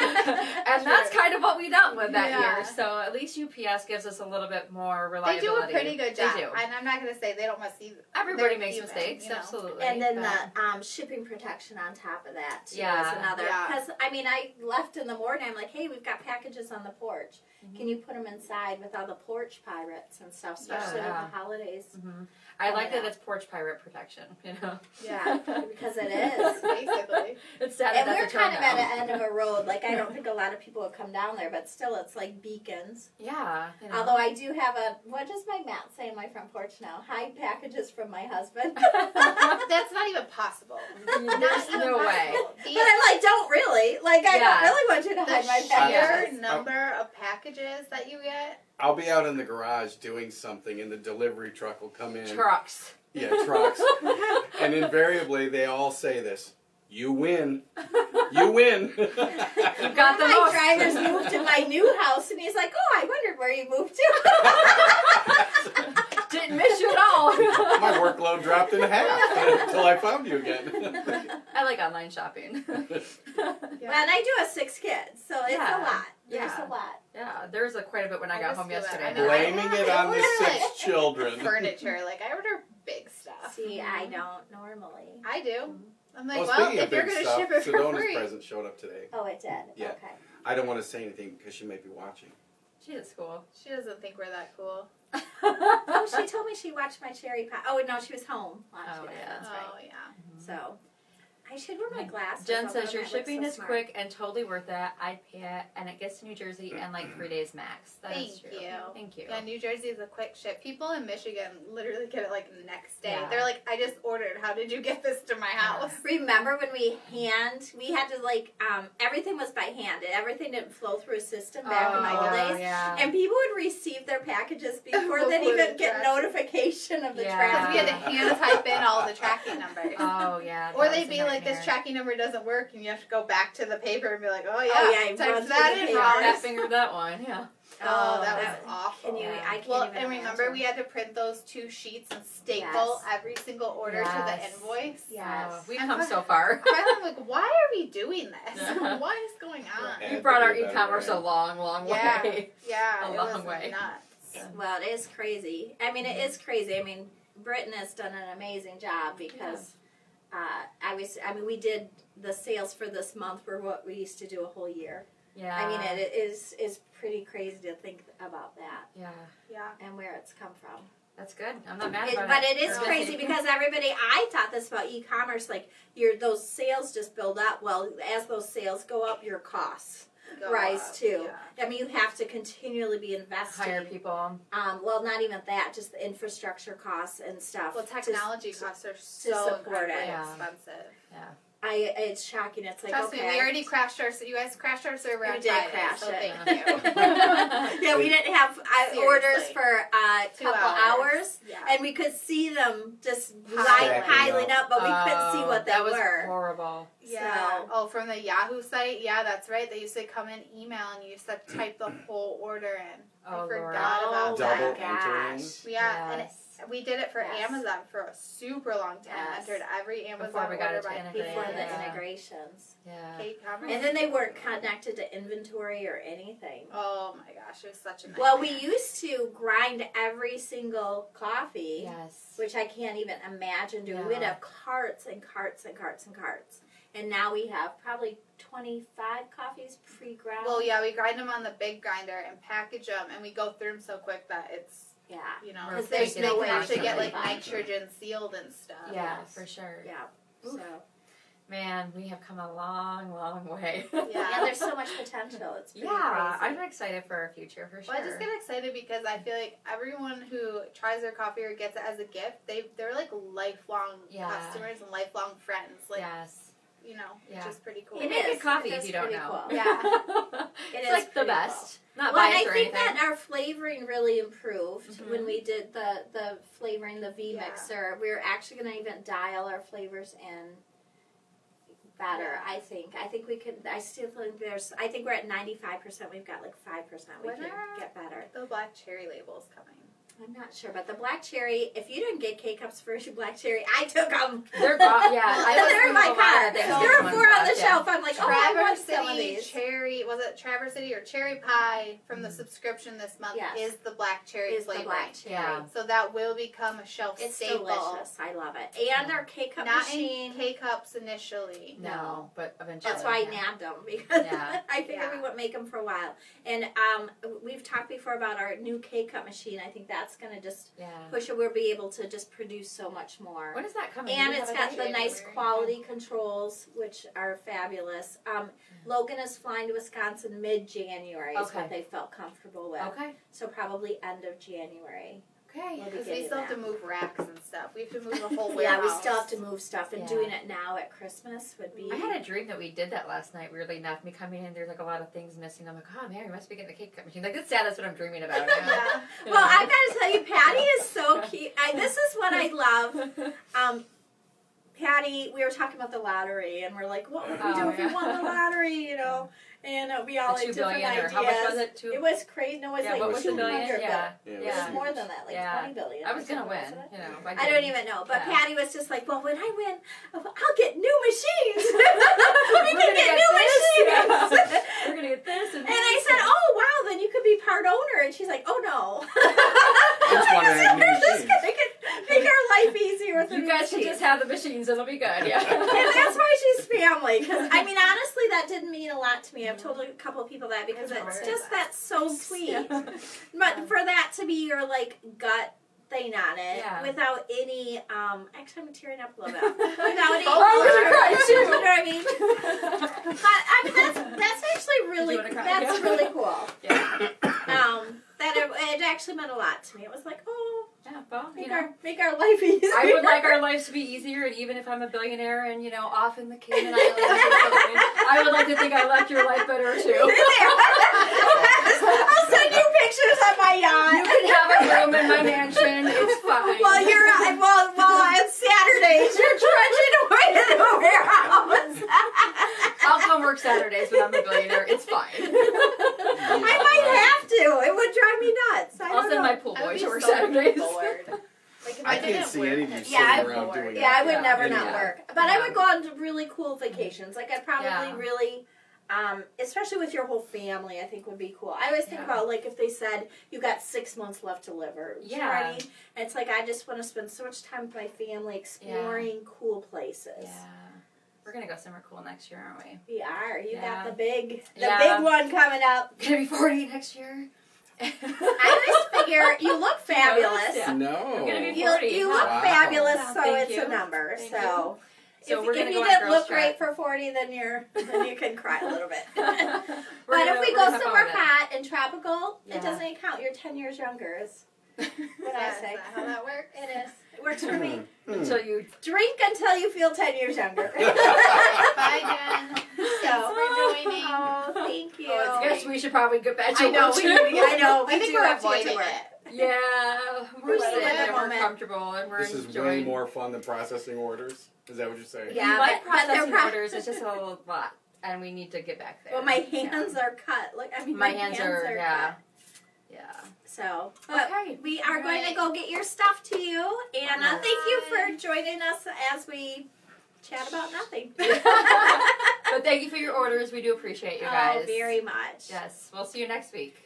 Speaker 4: And that's
Speaker 2: True.
Speaker 4: kind of what we dealt with that
Speaker 2: Yeah.
Speaker 4: year. So at least UPS gives us a little bit more
Speaker 2: They
Speaker 4: reliability.
Speaker 2: do a pretty good job.
Speaker 4: They do.
Speaker 2: And I'm not going to say they don't want to see.
Speaker 4: Everybody
Speaker 2: they're
Speaker 4: makes
Speaker 2: human,
Speaker 4: mistakes,
Speaker 2: you know.
Speaker 4: absolutely.
Speaker 1: And then
Speaker 4: but-
Speaker 1: the shipping protection on top of that too
Speaker 4: Yeah.
Speaker 1: is another.
Speaker 2: Yeah.
Speaker 1: Because I left in the morning. I'm like, hey, we've got packages on the porch.
Speaker 4: Mhm.
Speaker 1: Can you put them inside with all the porch pirates and stuff, especially
Speaker 4: Yeah.
Speaker 1: with the holidays?
Speaker 4: Mhm. I like that
Speaker 1: Yeah.
Speaker 4: it's porch pirate protection.
Speaker 2: Yeah.
Speaker 1: Because it is.
Speaker 2: Basically.
Speaker 4: It's sad
Speaker 1: And
Speaker 4: that
Speaker 1: we're
Speaker 4: that's a term
Speaker 1: kind of
Speaker 4: now.
Speaker 1: at the end of a road. Like, I don't think a lot of people would come down there, but still, it's like beacons.
Speaker 4: Yeah.
Speaker 1: Although I do have what does my mat say on my front porch now? Hide packages from my husband.
Speaker 2: That's not even possible.
Speaker 4: There's
Speaker 2: Not even
Speaker 4: no way.
Speaker 2: possible.
Speaker 1: But I'm like, don't really. Like, I
Speaker 4: Yeah.
Speaker 1: don't really want you to
Speaker 2: The
Speaker 1: hide my
Speaker 2: sheer
Speaker 1: packages.
Speaker 2: number of packages that you get.
Speaker 5: I'll be out in the garage doing something, and the delivery truck will come in.
Speaker 4: Trucks.
Speaker 5: Yeah, trucks. And invariably, they all say this: "You win. You win."
Speaker 4: You
Speaker 1: One
Speaker 4: got
Speaker 1: of
Speaker 4: the
Speaker 1: my
Speaker 4: most.
Speaker 1: drivers moved to my new house, and he's like, "Oh, I wondered where you moved to."
Speaker 4: Didn't miss you at all.
Speaker 5: My workload dropped in half until I found you again.
Speaker 4: I like online shopping.
Speaker 2: Yeah.
Speaker 1: And I do have 6 kids, so it's
Speaker 4: Yeah.
Speaker 1: a lot. There's
Speaker 4: Yeah.
Speaker 1: a lot.
Speaker 4: Yeah, there was quite a bit when I
Speaker 2: I
Speaker 4: got
Speaker 2: just
Speaker 4: home
Speaker 2: feel that.
Speaker 4: yesterday.
Speaker 2: I know.
Speaker 5: Blaming it on the
Speaker 2: We're
Speaker 5: 6
Speaker 2: like
Speaker 5: children.
Speaker 2: Furniture. Like, I order big stuff.
Speaker 1: See, I don't normally.
Speaker 2: I do. I'm like,
Speaker 5: Well,
Speaker 2: well,
Speaker 5: speaking
Speaker 2: if
Speaker 5: of
Speaker 2: you're
Speaker 5: big
Speaker 2: going to
Speaker 5: stuff,
Speaker 2: ship it for
Speaker 5: Sedona's
Speaker 2: free.
Speaker 5: present showed up today.
Speaker 1: Oh, it did.
Speaker 5: Yeah.
Speaker 1: Okay.
Speaker 5: I don't want to say anything because she might be watching.
Speaker 4: She is cool.
Speaker 2: She doesn't think we're that cool.
Speaker 1: Oh, she told me she watched my cherry pie. Oh no, she was home watching
Speaker 4: Oh,
Speaker 1: it.
Speaker 4: yeah.
Speaker 1: That's
Speaker 2: Oh,
Speaker 1: right.
Speaker 2: yeah.
Speaker 1: So, I should wear my glasses.
Speaker 4: Jen
Speaker 1: although
Speaker 4: says your
Speaker 1: that looks
Speaker 4: shipping
Speaker 1: so
Speaker 4: is
Speaker 1: smart.
Speaker 4: quick and totally worth it. I pay it, and it gets to New Jersey in like 3 days max. That is
Speaker 2: Thank
Speaker 4: true.
Speaker 2: you.
Speaker 4: Thank you.
Speaker 2: Yeah, New Jersey is a quick ship. People in Michigan literally get it like the next day.
Speaker 4: Yeah.
Speaker 2: They're like, I just ordered. How did you get this to my house?
Speaker 1: Remember when we had to like everything was by hand. Everything didn't flow through a system back in my old days.
Speaker 4: Yeah.
Speaker 1: And people would receive their packages before they'd
Speaker 2: Before
Speaker 1: even
Speaker 2: the
Speaker 1: get
Speaker 2: track.
Speaker 1: notification of the
Speaker 4: Yeah.
Speaker 2: Because
Speaker 1: track.
Speaker 2: we had to hand type in all the tracking numbers.
Speaker 4: Oh yeah.
Speaker 2: Or
Speaker 4: that
Speaker 2: they'd
Speaker 4: was a
Speaker 2: be like, this
Speaker 4: nightmare.
Speaker 2: tracking number doesn't work, and you have to go back to the paper and be like, oh yeah,
Speaker 1: Oh, yeah, you run
Speaker 2: typed
Speaker 1: through
Speaker 2: that
Speaker 1: the
Speaker 2: in
Speaker 1: paper.
Speaker 2: wrong.
Speaker 4: Fat fingered that one. Yeah.
Speaker 2: Oh, that
Speaker 1: that-
Speaker 2: was awful.
Speaker 1: Can you?
Speaker 4: Yeah.
Speaker 1: I can't
Speaker 2: Well,
Speaker 1: even.
Speaker 2: and remember,
Speaker 1: imagine.
Speaker 2: we had to print those 2 sheets and staple
Speaker 1: Yes.
Speaker 2: every single order to
Speaker 4: Yes.
Speaker 2: the invoice.
Speaker 1: Yes.
Speaker 4: Oh, we've come so far.
Speaker 2: I'm like, why are we doing this?
Speaker 4: Yeah.
Speaker 2: What is going on?
Speaker 5: Yeah.
Speaker 4: We brought our
Speaker 5: Had to be a better
Speaker 4: e-commerce
Speaker 5: way.
Speaker 4: a long, long
Speaker 2: Yeah,
Speaker 4: way.
Speaker 2: yeah,
Speaker 4: A
Speaker 2: it
Speaker 4: long
Speaker 2: was
Speaker 4: way.
Speaker 2: nuts.
Speaker 1: Well, it is crazy. I mean, it is crazy. I mean, Britain has done an amazing job because we did the sales for this month were what we used to do a whole year.
Speaker 4: Yeah.
Speaker 1: I mean, it is pretty crazy to think about that
Speaker 4: Yeah.
Speaker 2: Yeah.
Speaker 1: and where it's come from.
Speaker 4: That's good. I'm not mad
Speaker 1: It,
Speaker 4: about
Speaker 1: but
Speaker 4: it.
Speaker 1: it is
Speaker 2: No.
Speaker 1: crazy because I thought this about e-commerce, like those sales just build up. Well, as those sales go up, your costs
Speaker 2: Go
Speaker 1: rise
Speaker 2: up,
Speaker 1: too.
Speaker 2: yeah.
Speaker 1: I mean, you have to continually be investing.
Speaker 4: Hire people.
Speaker 1: Well, not even that, just the infrastructure costs and stuff.
Speaker 2: Well,
Speaker 1: to-
Speaker 2: technology costs are so
Speaker 1: support it.
Speaker 2: incredibly
Speaker 4: Yeah.
Speaker 2: expensive.
Speaker 4: Yeah.
Speaker 1: It's shocking. It's like,
Speaker 2: Trust
Speaker 1: okay.
Speaker 2: me, we already crashed you guys crashed our server
Speaker 1: We
Speaker 2: on
Speaker 1: did
Speaker 2: Friday,
Speaker 1: crash
Speaker 2: so
Speaker 1: it.
Speaker 2: thank you.
Speaker 1: Yeah, we didn't have orders
Speaker 2: Seriously.
Speaker 1: for a
Speaker 2: 2
Speaker 1: couple hours.
Speaker 2: Yeah.
Speaker 1: And we could see them just
Speaker 2: Stacking
Speaker 1: piling up, but we couldn't see what they
Speaker 4: that was
Speaker 1: were.
Speaker 4: horrible.
Speaker 2: Yeah.
Speaker 1: So-
Speaker 2: Oh, from the Yahoo site? Yeah, that's right. They used to come in email and you used to type the whole order in.
Speaker 4: Oh,
Speaker 2: I
Speaker 4: Lord.
Speaker 2: forgot about
Speaker 5: Double
Speaker 2: that.
Speaker 5: entering.
Speaker 2: Yeah,
Speaker 4: Yes.
Speaker 2: and we did it for
Speaker 1: Yes.
Speaker 2: Amazon for a super long time.
Speaker 1: Yes.
Speaker 2: Entered every Amazon
Speaker 4: Before we got
Speaker 2: order
Speaker 4: it to
Speaker 2: by
Speaker 4: integrate.
Speaker 1: Before the
Speaker 4: Yeah.
Speaker 1: integrations.
Speaker 4: Yeah.
Speaker 2: K-commerce.
Speaker 1: And then they weren't connected to inventory or anything.
Speaker 2: Oh my gosh, it was such a nightmare.
Speaker 1: Well, we used to grind every single coffee,
Speaker 4: Yes.
Speaker 1: which I can't even imagine doing. We'd
Speaker 4: Yeah.
Speaker 1: have carts and carts and carts and carts. And now we have probably 25 coffees pre-ground.
Speaker 2: Well, yeah, we grind them on the big grinder and package them, and we go through them so quick that it's,
Speaker 1: Yeah.
Speaker 2: you know,
Speaker 4: We're
Speaker 1: Because there's
Speaker 2: they
Speaker 1: no way
Speaker 2: have to
Speaker 1: to
Speaker 2: get like
Speaker 1: really
Speaker 2: nitrogen sealed and stuff.
Speaker 4: Yeah,
Speaker 1: Yes.
Speaker 4: for sure.
Speaker 1: Yeah.
Speaker 4: Oof.
Speaker 1: So,
Speaker 4: Man, we have come a long, long way.
Speaker 1: yeah, there's so much potential. It's pretty
Speaker 4: Yeah,
Speaker 1: crazy.
Speaker 4: I'm excited for our future for sure.
Speaker 2: Well, I just get excited because I feel like everyone who tries their coffee or gets it as a gift, they're like lifelong
Speaker 4: Yeah.
Speaker 2: customers and lifelong friends. Like
Speaker 4: Yes.
Speaker 2: which is pretty cool.
Speaker 1: It
Speaker 4: Make
Speaker 1: is.
Speaker 4: it coffee
Speaker 1: It
Speaker 4: if
Speaker 1: is
Speaker 4: you don't
Speaker 1: pretty
Speaker 4: know.
Speaker 1: cool.
Speaker 2: Yeah.
Speaker 4: It's
Speaker 1: is
Speaker 4: like the
Speaker 1: pretty
Speaker 4: best. Not
Speaker 1: Well, and
Speaker 4: biased
Speaker 1: I
Speaker 4: or
Speaker 1: think
Speaker 4: anything.
Speaker 1: that our flavoring really improved
Speaker 4: Mhm.
Speaker 1: when we did the flavoring, the V
Speaker 2: Yeah.
Speaker 1: mixer. We're actually going to even dial our flavors in better.
Speaker 2: Yeah.
Speaker 1: I think we could. I still think I think we're at 95%. We've got like 5%. We
Speaker 2: When
Speaker 1: can
Speaker 2: are-
Speaker 1: get better.
Speaker 2: The black cherry label's coming.
Speaker 1: I'm not sure, but the black cherry. If you didn't get K-Cups for your black cherry, I took them.
Speaker 4: They're gone. Yeah, I was
Speaker 1: They're in my
Speaker 4: a lot
Speaker 1: car.
Speaker 4: of things
Speaker 1: There were
Speaker 4: in
Speaker 1: 4
Speaker 4: one
Speaker 1: on the
Speaker 4: box, yeah.
Speaker 1: shelf. I'm like, oh, I want
Speaker 2: Traverse
Speaker 1: some of
Speaker 2: City
Speaker 1: these.
Speaker 2: cherry, was it Traverse City or Cherry Pie from the subscription this month
Speaker 1: Yes.
Speaker 2: is the black cherry
Speaker 1: Is the
Speaker 2: flavoring.
Speaker 1: black cherry.
Speaker 4: Yeah.
Speaker 2: So that will become a shelf
Speaker 1: It's
Speaker 2: staple.
Speaker 1: delicious. I love it. And our K-Cup
Speaker 2: Not
Speaker 1: machine.
Speaker 2: in K-Cups initially.
Speaker 4: No, but eventually.
Speaker 1: That's why I
Speaker 4: yeah.
Speaker 1: nabbed them because
Speaker 4: Yeah.
Speaker 1: I figured
Speaker 2: Yeah.
Speaker 1: we wouldn't make them for a while. And we've talked before about our new K-Cup machine. I think that's going to just
Speaker 4: Yeah.
Speaker 1: push it. We'll be able to just produce so much more.
Speaker 4: When is that coming?
Speaker 1: And
Speaker 4: Do you
Speaker 1: it's
Speaker 4: have
Speaker 1: got
Speaker 4: a
Speaker 1: the
Speaker 4: date?
Speaker 1: nice
Speaker 2: January.
Speaker 1: quality controls, which are fabulous. Logan is flying to Wisconsin mid-January is
Speaker 4: Okay.
Speaker 1: what they felt comfortable with.
Speaker 4: Okay.
Speaker 1: So probably end of January.
Speaker 4: Okay.
Speaker 1: We'll be
Speaker 2: Because we
Speaker 1: getting
Speaker 2: still have to
Speaker 1: that.
Speaker 2: move racks and stuff. We have to move the whole warehouse.
Speaker 1: Yeah, we still have to move stuff, and
Speaker 4: Yeah.
Speaker 1: doing it now at Christmas would be.
Speaker 4: I had a dream that we did that last night. Weirdly enough, me coming in, there's like a lot of things missing. I'm like, oh man, we must be getting the cake cut machine. Like, that's what I'm dreaming about.
Speaker 2: Yeah.
Speaker 1: Well, I've got to tell you, Patty is so cute. This is what I love. Patty, we were talking about the lottery, and we're like, what would we do
Speaker 4: Oh,
Speaker 1: if we
Speaker 4: yeah.
Speaker 1: won the lottery? And we all
Speaker 4: The
Speaker 1: had
Speaker 4: $2
Speaker 1: different
Speaker 4: billion, or
Speaker 1: ideas.
Speaker 4: how much was it?
Speaker 1: It was crazy. No, it was
Speaker 4: Yeah,
Speaker 1: like
Speaker 4: what was the
Speaker 1: 200
Speaker 4: billion? Yeah.
Speaker 1: but
Speaker 3: Yeah,
Speaker 1: it
Speaker 4: Yeah.
Speaker 1: was more than that, like
Speaker 4: Yeah.
Speaker 1: 20 billion.
Speaker 4: I was gonna win.
Speaker 1: Wasn't it?
Speaker 4: You know,
Speaker 1: I don't even know. But
Speaker 4: Yeah.
Speaker 1: Patty was just like, well, when I win, I'll get new machines. we
Speaker 4: We're
Speaker 1: can
Speaker 4: gonna
Speaker 1: get
Speaker 4: get
Speaker 1: new
Speaker 4: this.
Speaker 1: machines.
Speaker 4: Yeah. We're gonna get this and
Speaker 1: And I said, oh, wow, then you could be part owner. And she's like, oh, no.
Speaker 3: I just want to have new
Speaker 1: We're just
Speaker 3: machines.
Speaker 1: going to make our life easier with the
Speaker 4: you
Speaker 1: new
Speaker 4: guys should
Speaker 1: machines.
Speaker 4: just have the machines. It'll be good. Yeah.
Speaker 1: And that's why she's family. Because, I mean, honestly, that didn't mean a lot to me. I've told a couple of people that because
Speaker 2: I've
Speaker 1: it's
Speaker 2: heard
Speaker 1: just,
Speaker 2: that.
Speaker 1: that's so sweet.
Speaker 4: Yeah.
Speaker 1: But for that to be your, like, gut thing on it
Speaker 4: Yeah.
Speaker 1: without any, actually, I'm tearing up a little bit. Without any,
Speaker 4: Oh, I'm gonna cry, too.
Speaker 1: you know what I mean? But, I mean, that's actually really,
Speaker 4: wanna cry?
Speaker 1: that's
Speaker 4: Yeah.
Speaker 1: really cool.
Speaker 4: Yeah.
Speaker 1: That it actually meant a lot to me. It was like, oh,
Speaker 4: Yeah. Well, you
Speaker 1: make,
Speaker 4: know.
Speaker 1: make our life easier.
Speaker 4: I would like our lives to be easier, and even if I'm a billionaire and, off in the Cayman Islands or something, I would like to think I left your life better too.
Speaker 1: I'll send you pictures of my yacht.
Speaker 4: You can have a room in my mansion. It's fine.
Speaker 1: Well, you're on Saturdays, you're trudging away to the warehouse.
Speaker 4: I'll come work Saturdays when I'm a billionaire. It's fine.
Speaker 1: I might have to. It would drive me nuts.
Speaker 4: I'll send my pool
Speaker 2: I would
Speaker 4: boy
Speaker 2: be
Speaker 4: to work
Speaker 2: so
Speaker 4: Saturdays.
Speaker 2: bored. Like, if
Speaker 3: I
Speaker 2: didn't
Speaker 3: can't see
Speaker 2: work,
Speaker 3: any of you
Speaker 2: I'd be
Speaker 3: sitting
Speaker 1: Yeah,
Speaker 3: around
Speaker 2: bored.
Speaker 3: doing
Speaker 1: Yeah, I would
Speaker 4: Yeah.
Speaker 1: never
Speaker 3: Yeah.
Speaker 1: not work. But I
Speaker 4: Yeah.
Speaker 1: would go on really cool vacations. Like, I'd probably
Speaker 4: Yeah.
Speaker 1: really, especially with your whole family, I think would be cool. I always think
Speaker 4: Yeah.
Speaker 1: about, like, if they said, you got 6 months left to live, or, you know what I
Speaker 4: Yeah.
Speaker 1: mean? And it's like, I just want to spend so much time with my family exploring cool places.
Speaker 4: Yeah. We're going to go somewhere cool next year, aren't we?
Speaker 1: We are. You
Speaker 4: Yeah.
Speaker 1: got the big
Speaker 4: Yeah.
Speaker 1: one coming up.
Speaker 4: Going to be 40 next year.
Speaker 1: I always figure you look fabulous.
Speaker 4: Yeah.
Speaker 3: No.
Speaker 4: I'm gonna be
Speaker 1: You
Speaker 4: 40.
Speaker 1: you look
Speaker 3: Wow.
Speaker 1: fabulous,
Speaker 4: Yeah,
Speaker 1: so
Speaker 4: thank
Speaker 1: it's
Speaker 4: you.
Speaker 1: a number.
Speaker 4: Thank
Speaker 1: So,
Speaker 4: So
Speaker 1: if,
Speaker 4: we're
Speaker 1: if
Speaker 4: going to
Speaker 1: you
Speaker 4: go on
Speaker 1: didn't
Speaker 4: girls
Speaker 1: look
Speaker 4: trip.
Speaker 1: great for 40, then you can cry a little bit.
Speaker 4: We're
Speaker 1: But
Speaker 4: gonna-
Speaker 1: if we
Speaker 4: we're
Speaker 1: go
Speaker 4: gonna have fun
Speaker 1: somewhere
Speaker 4: with it.
Speaker 1: hot and tropical,
Speaker 4: Yeah.
Speaker 1: it doesn't count. You're 10 years younger. Is what I
Speaker 2: Is
Speaker 1: say.
Speaker 2: that how that works?
Speaker 1: It is. It works for me.
Speaker 4: Until you.
Speaker 1: Drink until you feel 10 years younger.
Speaker 2: Bye, Jen.
Speaker 1: So,
Speaker 2: Thanks for joining.
Speaker 1: oh, thank you.
Speaker 2: Oh,
Speaker 4: I guess we should probably get back to
Speaker 2: I know,
Speaker 4: work,
Speaker 2: we
Speaker 4: too.
Speaker 2: need to get-
Speaker 1: I know.
Speaker 2: I
Speaker 1: We
Speaker 2: think
Speaker 1: do
Speaker 2: we're
Speaker 1: have to get to
Speaker 2: avoiding
Speaker 1: work.
Speaker 2: it.
Speaker 4: Yeah, we're
Speaker 1: We're
Speaker 4: sitting
Speaker 1: living
Speaker 4: there,
Speaker 1: the
Speaker 4: we're
Speaker 1: moment.
Speaker 4: comfortable, and we're
Speaker 3: This is
Speaker 4: enjoying.
Speaker 3: way more fun than processing orders. Is that what you're saying?
Speaker 1: Yeah,
Speaker 4: we like
Speaker 1: but they're
Speaker 4: processing orders. It's just a little lot, and we need to get back there.
Speaker 1: Well, my
Speaker 4: Yeah.
Speaker 1: hands are cut. Look, I mean,
Speaker 4: My hands are yeah,
Speaker 1: cut.
Speaker 4: yeah.
Speaker 1: So, but
Speaker 4: Okay.
Speaker 1: we are going to
Speaker 2: Right.
Speaker 1: go get your stuff to you, and
Speaker 2: Bye.
Speaker 1: thank you for joining us as we chat about nothing.
Speaker 4: But thank you for your orders. We do appreciate you guys.
Speaker 1: Oh, very much.
Speaker 4: Yes, we'll see you next week.